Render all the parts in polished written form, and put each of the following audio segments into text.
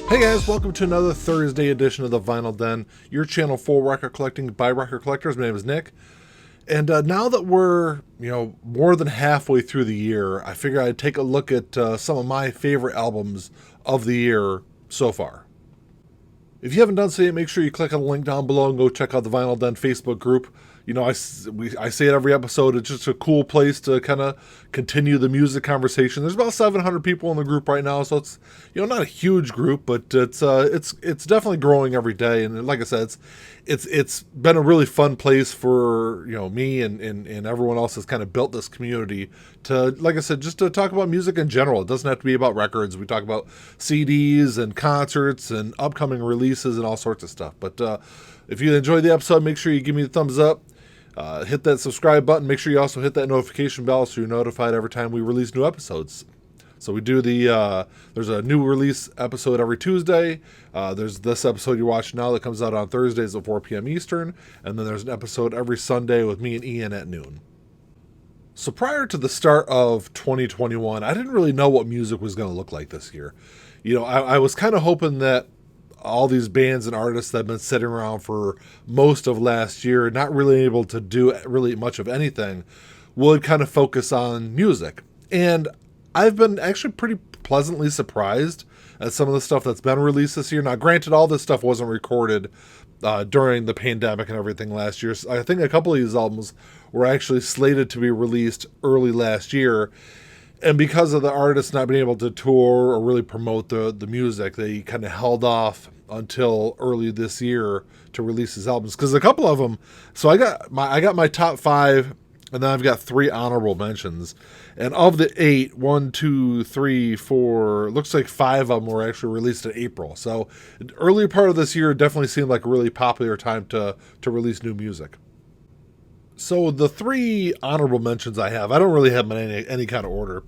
Hey guys, welcome to another Thursday edition of the Vinyl Den, your channel for record collecting by record collectors. My name is Nick, and now that we're more than halfway through the year, I figure I'd take a look at some of my favorite albums of the year so far. If you haven't done so yet, make sure you click on the link down below and go check out the Vinyl Den Facebook group. I say it every episode. It's just a cool place to kind of continue the music conversation. There's about 700 people in the group right now, so it's not a huge group, but it's definitely growing every day. And like I said, it's been a really fun place for me and everyone else has kind of built this community to, like I said, just to talk about music in general. It doesn't have to be about records. We talk about CDs and concerts and upcoming releases and all sorts of stuff. But if you enjoyed the episode, make sure you give me a thumbs up. Hit that subscribe button. Make sure you also hit that notification bell so you're notified every time we release new episodes. So we do there's a new release episode every Tuesday. There's this episode you're watching now that comes out on Thursdays at 4 p.m. Eastern. And then there's an episode every Sunday with me and Ian at noon. So prior to the start of 2021, I didn't really know what music was going to look like this year. I was kind of hoping that all these bands and artists that have been sitting around for most of last year, not really able to do really much of anything, would kind of focus on music. And I've been actually pretty pleasantly surprised at some of the stuff that's been released this year. Now, granted, all this stuff wasn't recorded during the pandemic and everything last year. So I think a couple of these albums were actually slated to be released early last year. And because of the artists not being able to tour or really promote the music, they kind of held off until early this year to release his albums. Because a couple of them, so I got my top 5, and then I've got 3 honorable mentions. And of the 8, 1, 2, 3, 4, looks like 5 of them were actually released in April. So the early part of this year definitely seemed like a really popular time to release new music. So the 3 honorable mentions I don't really have them in any kind of order.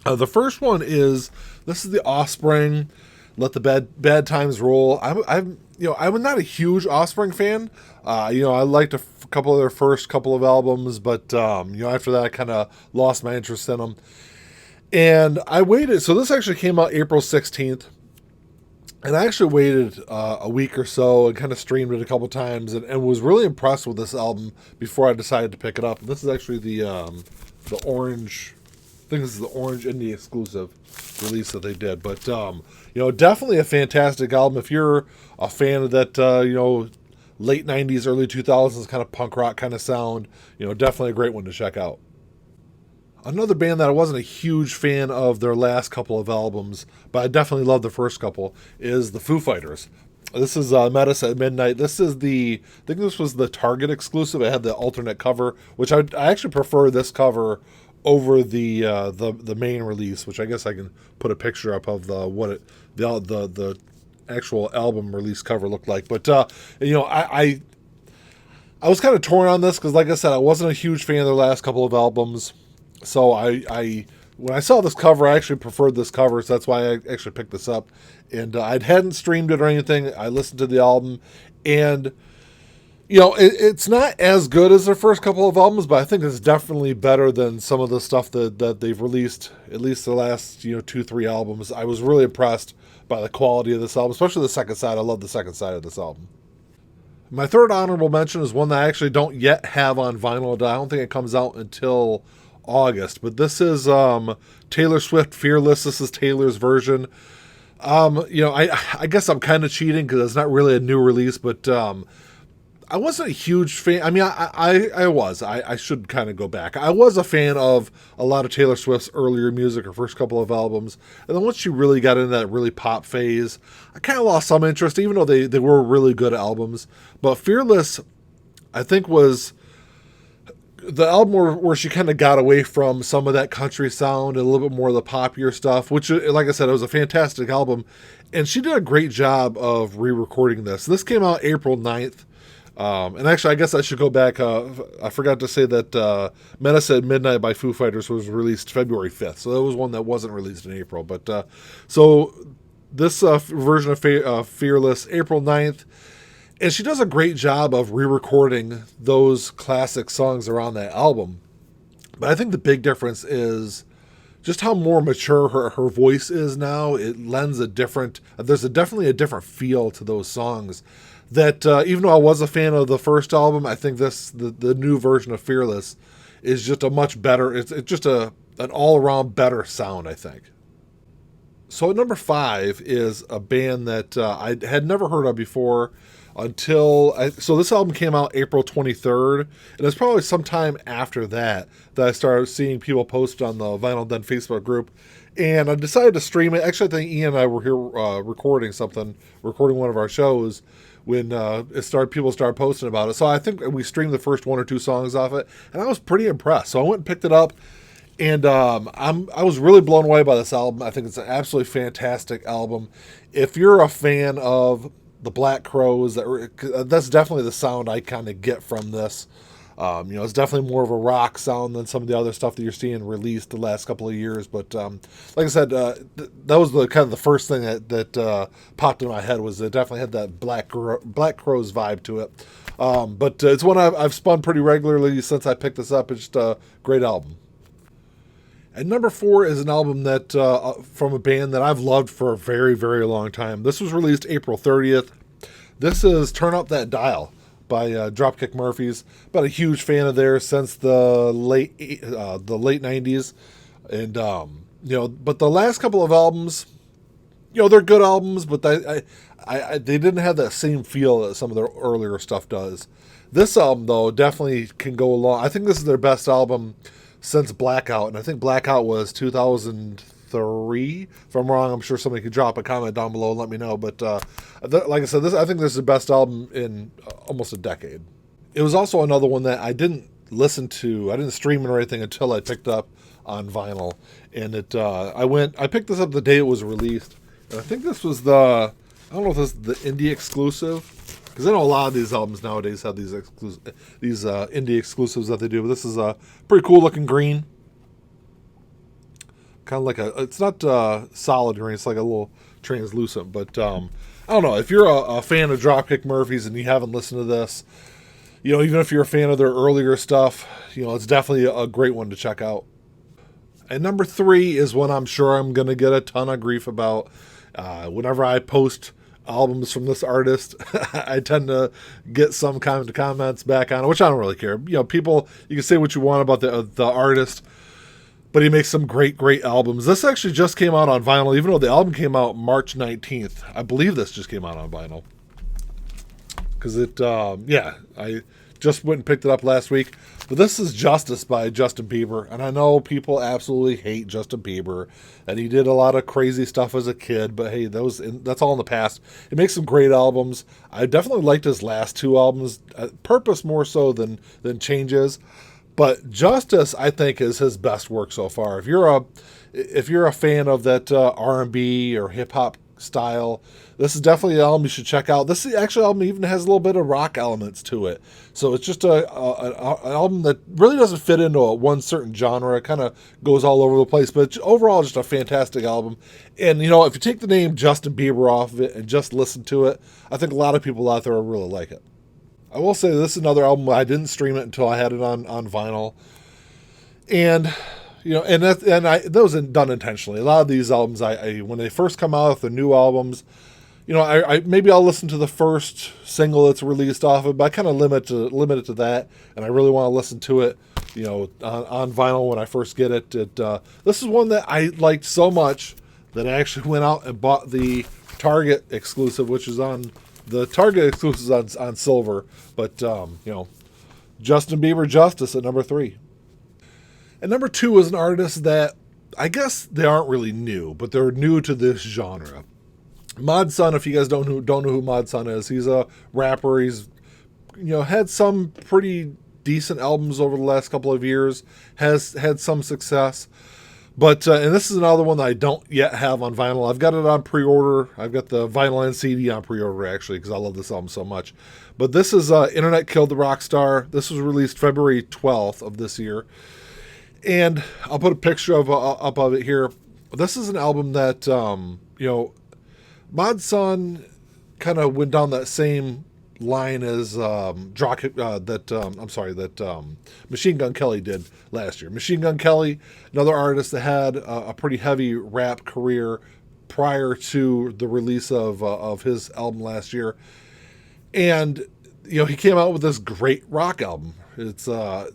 The first one is The Offspring, Let the Bad Times Roll. I'm not a huge Offspring fan. I liked a couple of their first couple of albums, but after that I kind of lost my interest in them. And I waited. So this actually came out April 16th. And I actually waited a week or so and kind of streamed it a couple times and was really impressed with this album before I decided to pick it up. And this is actually the orange, I think this is the orange indie exclusive release that they did. But, definitely a fantastic album. If you're a fan of that, late 90s, early 2000s kind of punk rock kind of sound, definitely a great one to check out. Another band that I wasn't a huge fan of their last couple of albums, but I definitely loved the first couple, is the Foo Fighters. This is Met Us at Midnight. I think this was the Target exclusive. It had the alternate cover, which I actually prefer this cover over the main release, which I guess I can put a picture up of the actual album release cover looked like. But I was kind of torn on this because, like I said, I wasn't a huge fan of their last couple of albums. So I when I saw this cover, I actually preferred this cover, so that's why I actually picked this up. And I hadn't streamed it or anything. I listened to the album, and it's not as good as their first couple of albums, but I think it's definitely better than some of the stuff that they've released, at least the last 2-3 albums. I was really impressed by the quality of this album, especially the second side. I love the second side of this album. My third honorable mention is one that I actually don't yet have on vinyl. I don't think it comes out until August, but this is Taylor Swift Fearless. This is Taylor's version. I guess I'm kind of cheating because it's not really a new release, but I wasn't a huge fan. I mean, I should kind of go back. I was a fan of a lot of Taylor Swift's earlier music, her first couple of albums, and then once she really got into that really pop phase, I kind of lost some interest, even though they were really good albums. But Fearless, I think, was the album where she kind of got away from some of that country sound and a little bit more of the poppier stuff, which, like I said, it was a fantastic album. And she did a great job of re-recording this. This came out April 9th. And actually, I guess I should go back. I forgot to say that Met Us at Midnight by Foo Fighters was released February 5th. So that was one that wasn't released in April. But so this version of Fearless, April 9th. And she does a great job of re-recording those classic songs around that album. But I think the big difference is just how more mature her voice is now. It lends a different, definitely a different feel to those songs that even though I was a fan of the first album, I think the new version of Fearless is just a much better, it's just an all-around better sound, I think. So at number 5 is a band that I had never heard of before so this album came out April 23rd, and it's probably sometime after that I started seeing people post on the Vinyl Den Facebook group, and I decided to stream it. Actually, I think Ian and I were here recording one of our shows when people started posting about it. So I think we streamed the first 1 or 2 songs off it, and I was pretty impressed. So I went and picked it up, and I was really blown away by this album. I think it's an absolutely fantastic album. If you're a fan of the Black Crowes, that's definitely the sound I kind of get from this. It's definitely more of a rock sound than some of the other stuff that you're seeing released the last couple of years. But like I said, that was the kind of the first thing that popped in my head. Was it definitely had that Black Crowes vibe to it. But it's one I've spun pretty regularly since I picked this up. It's just a great album. And number 4 is an album that from a band that I've loved for a very, very long time. This was released April 30th. This is Turn Up That Dial by Dropkick Murphys. Been a huge fan of theirs since the late 90s. And, but the last couple of albums, they're good albums, but they didn't have that same feel that some of their earlier stuff does. This album, though, definitely can go along. I think this is their best album since Blackout, and I think Blackout was 2003. If I'm wrong, I'm sure somebody could drop a comment down below and let me know. But like I said, I think this is the best album in almost a decade. It was also another one that I didn't listen to. I didn't stream it or anything until I picked up on vinyl, and I picked this up the day it was released, and I think this was I don't know if this is the indie exclusive. Because I know a lot of these albums nowadays have these indie exclusives that they do. But this is a pretty cool looking green. Kind of like it's not solid green. It's like a little translucent. But I don't know. If you're a fan of Dropkick Murphys and you haven't listened to this, even if you're a fan of their earlier stuff, it's definitely a great one to check out. And number 3 is one I'm sure I'm going to get a ton of grief about. Whenever I post albums from this artist, I tend to get some kind of comments back on it, which I don't really care. People, you can say what you want about the artist, but he makes some great albums. This actually just came out on vinyl, even though the album came out March 19th. I believe this just came out on vinyl. Because I just went and picked it up last week. But this is Justice by Justin Bieber. And I know people absolutely hate Justin Bieber. And he did a lot of crazy stuff as a kid. But hey, that's all in the past. He makes some great albums. I definitely liked his last 2 albums. Purpose more so than Changes. But Justice, I think, is his best work so far. If you're a fan of that R&B or hip-hop style, this is definitely an album you should check out. This actually album even has a little bit of rock elements to it. So it's just an album that really doesn't fit into one certain genre. It kind of goes all over the place, but it's overall just a fantastic album. And, if you take the name Justin Bieber off of it and just listen to it, I think a lot of people out there will really like it. I will say this is another album I didn't stream it until I had it on vinyl. And that was done intentionally. A lot of these albums, I when they first come out, the new albums, maybe I'll listen to the first single that's released off it, but I kind of limit it to that, and I really want to listen to it, on vinyl when I first get it. This is one that I liked so much that I actually went out and bought the Target exclusive, which is on the Target exclusives on silver. But Justin Bieber, Justice at number 3. And number 2 is an artist that I guess they aren't really new, but they're new to this genre. Mod Sun, if you guys don't know who Mod Sun is, he's a rapper. He's had some pretty decent albums over the last couple of years, has had some success. But and this is another one that I don't yet have on vinyl. I've got it on pre-order. I've got the vinyl and CD on pre-order, actually, because I love this album so much. But this is Internet Killed the Rock Star. This was released February 12th of this year. And I'll put a picture up of it here. This is an album that, Mod Sun kind of went down that same line as Machine Gun Kelly did last year. Machine Gun Kelly, another artist that had a pretty heavy rap career prior to the release of his album last year, and he came out with this great rock album. It's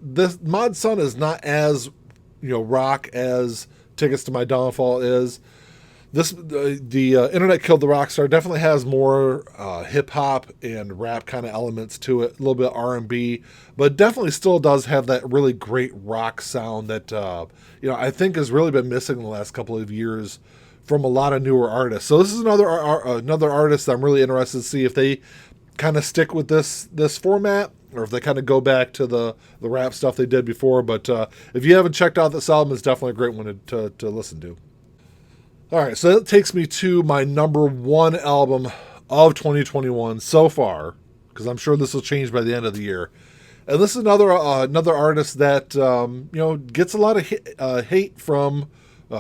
this Mod Sun is not as rock as Tickets to My Downfall is. The Internet Killed the Rockstar definitely has more hip hop and rap kind of elements to it, a little bit R&B, but definitely still does have that really great rock sound that I think has really been missing in the last couple of years from a lot of newer artists. So this is another artist that I'm really interested to see if they kind of stick with this format, or if they kind of go back to the rap stuff they did before. But if you haven't checked out this album, it's definitely a great one to listen to. All right, so that takes me to my number one album of 2021 so far, because I'm sure this will change by the end of the year. And this is another artist that gets a lot of hate from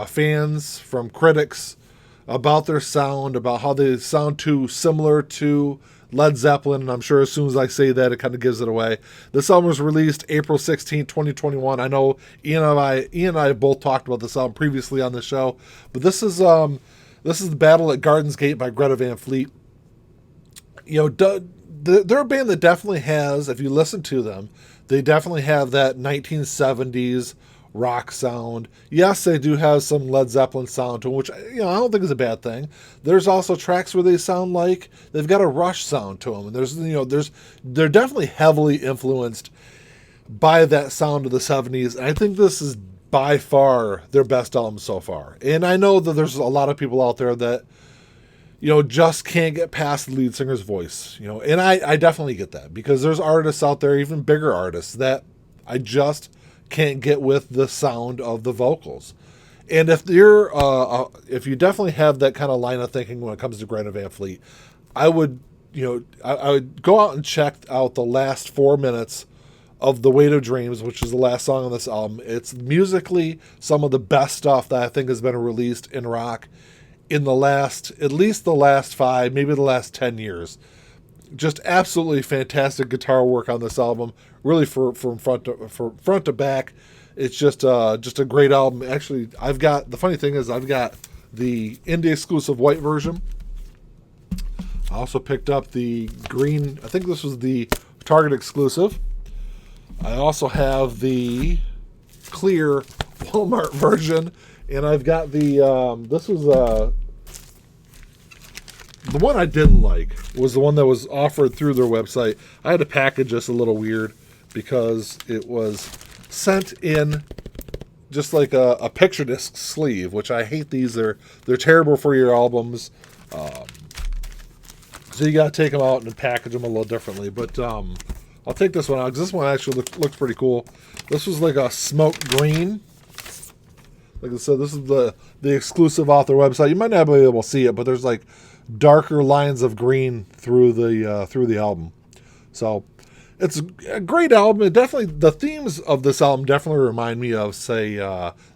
fans, from critics, about their sound, about how they sound too similar to Led Zeppelin, and I'm sure as soon as I say that, it kind of gives it away. This album was released April 16, 2021. I know Ian and I have both talked about this album previously on the show, but this is The Battle at Garden's Gate by Greta Van Fleet. They're a band that definitely has, if you listen to them, they definitely have that 1970s rock sound. Yes, they do have some Led Zeppelin sound to them, which I don't think is a bad thing. There's also tracks where they sound like they've got a Rush sound to them, and they're definitely heavily influenced by that sound of the 70s. And I think this is by far their best album so far. And I know that there's a lot of people out there that just can't get past the lead singer's voice. And I definitely get that, because there's artists out there, even bigger artists, that I just can't get with the sound of the vocals. And if you definitely have that kind of line of thinking when it comes to Greta Van Fleet, I would go out and check out the last 4 minutes of The Weight of Dreams, which is the last song on this album. It's musically some of the best stuff that I think has been released in rock in at least the last 5, maybe the last 10 years. Just absolutely fantastic guitar work on this album, really from front to back. It's just a great album. Actually, the funny thing is I've got the indie exclusive white version. I also picked up the green, I think this was the Target exclusive. I also have the clear Walmart version, and I've got the one I didn't like was the one that was offered through their website. I had to package this a little weird because it was sent in just like a picture disc sleeve, which I hate these. They're terrible for your albums. So you got to take them out and package them a little differently. But I'll take this one out because this one actually looks pretty cool. This was like a smoke green. Like I said, this is the exclusive off their website. You might not be able to see it, but there's like darker lines of green through the album. So it's a great album. It definitely, the themes of this album definitely remind me of, say,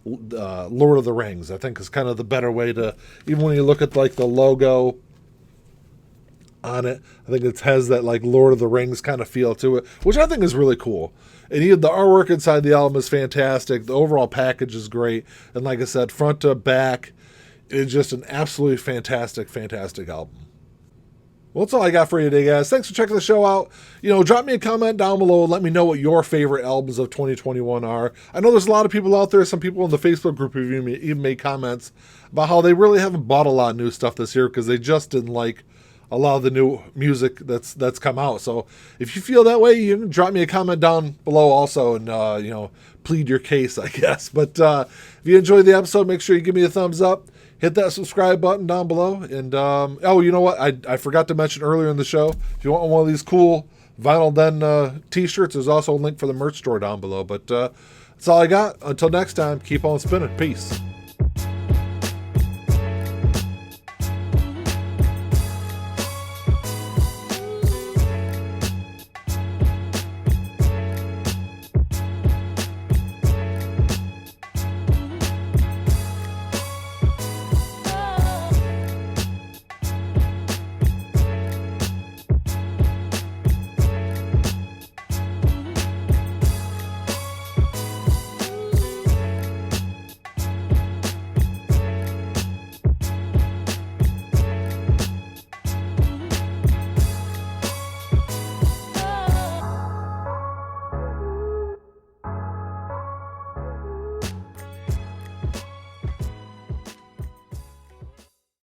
Lord of the Rings. I think is kind of the better way to, even when you look at like the logo on it, I think it has that like Lord of the Rings kind of feel to it, which I think is really cool. And the artwork inside the album is fantastic. The overall package is great. And like I said, front to back, it's just an absolutely fantastic, fantastic album. Well, that's all I got for you today, guys. Thanks for checking the show out. Drop me a comment down below and let me know what your favorite albums of 2021 are. I know there's a lot of people out there, some people in the Facebook group who even made comments about how they really haven't bought a lot of new stuff this year because they just didn't like a lot of the new music that's come out. So if you feel that way, you can drop me a comment down below also and, plead your case, I guess. But if you enjoyed the episode, make sure you give me a thumbs up. Hit that subscribe button down below. And, you know what? I forgot to mention earlier in the show, if you want one of these cool Vinyl Den t-shirts, there's also a link for the merch store down below. But that's all I got. Until next time, keep on spinning. Peace.